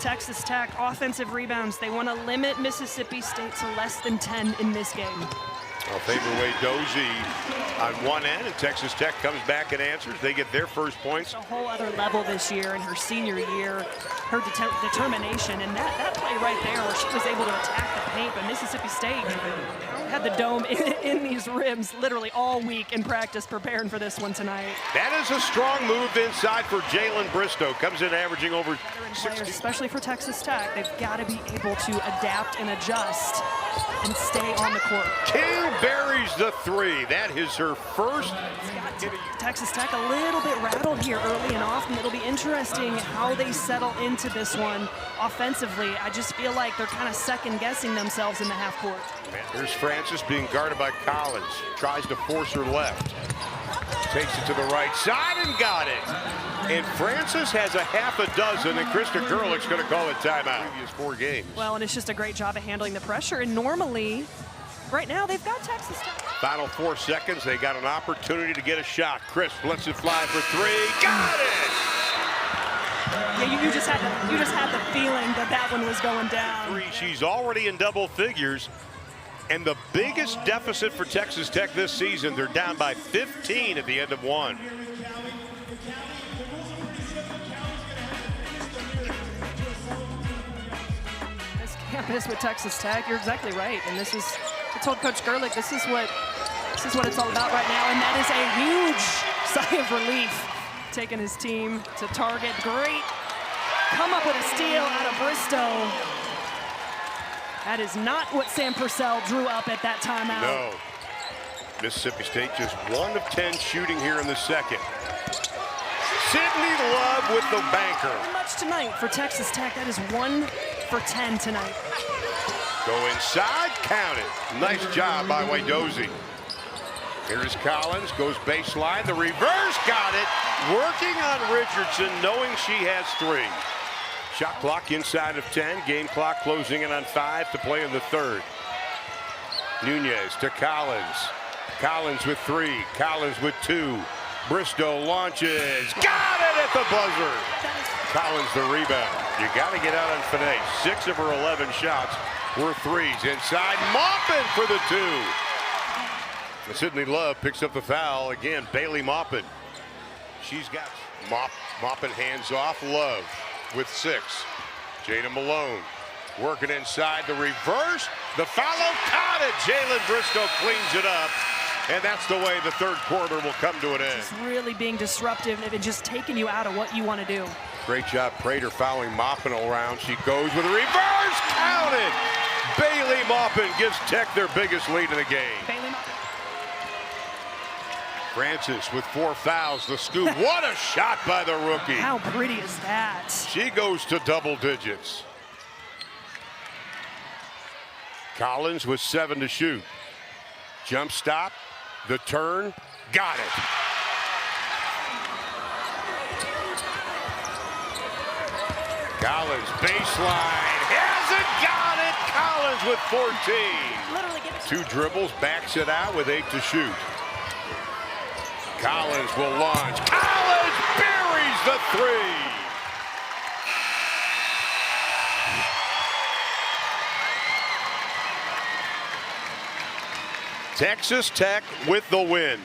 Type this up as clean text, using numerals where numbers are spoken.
Texas Tech, offensive rebounds. They want to limit Mississippi State to less than 10 in this game. Well, favor Wade Dozie on one end, and Texas Tech comes back and answers. They get their first points. A whole other level this year in her senior year, her determination, and that play right there where she was able to attack the paint, but Mississippi State had the dome in these rims literally all week in practice preparing for this one tonight. That is a strong move inside for Jalen Bristow. Comes in averaging over 60. Especially for Texas Tech, they've got to be able to adapt and adjust and stay on the court. King buries the three. That is her first. Texas Tech a little bit rattled here early and often. It'll be interesting how they settle into this one offensively. I just feel like they're kind of second-guessing themselves in the half court. There's Francis being guarded by Collins. Tries to force her left. Takes it to the right side and got it. And Francis has a half a dozen, and Krista Gerlich's going to call a timeout. Previous 4 games. Well, and it's just a great job of handling the pressure. And normally, right now, they've got Texas Tech. Final 4 seconds. They got an opportunity to get a shot. Chris lets it fly for 3. Got it! Yeah, you just had the feeling that one was going down. She's already in double figures. And the biggest deficit for Texas Tech this season, they're down by 15 at the end of 1. This campus with Texas Tech, you're exactly right. And this is, I told Coach Gerlich, this is what it's all about right now. And that is a huge sigh of relief, taking his team to target. Great come up with a steal out of Bristow. That is not what Sam Purcell drew up at that timeout. No. Mississippi State just 1 of 10 shooting here in the second. Sydney Love with the banker. Not much tonight for Texas Tech. That is 1 for 10 tonight. Go inside, count it. Nice job by Wadozie. Here's Collins, goes baseline, the reverse, got it. Working on Richardson, knowing she has 3. Shot clock inside of 10. Game clock closing in on 5 to play in the 3rd. Nunez to Collins. Collins with 3. Collins with 2. Bristow launches. Got it at the buzzer. Collins the rebound. You got to get out on finesse. 6 of her 11 shots were 3s. Inside, Maupin for the 2. And Sydney Love picks up the foul. Again, Bailey Maupin. She's got Maupin hands off. Love with 6. Jada Malone working inside the reverse. The follow, caught it. Jalen Bristow cleans it up. And that's the way the 3rd quarter will come to an end. Just really being disruptive and just taking you out of what you want to do. Great job, Prater fouling Maupin around. She goes with a reverse, counted. Bailey Maupin gives Tech their biggest lead in the game. Bailey Maupin. Francis with 4 fouls, the scoop. What a shot by the rookie. How pretty is that? She goes to double digits. Collins with 7 to shoot. Jump stop, the turn, got it. Collins baseline, has it, got it. Collins with 14. 2 dribbles, backs it out with 8 to shoot. Collins will launch. Collins buries the 3. Texas Tech with the win.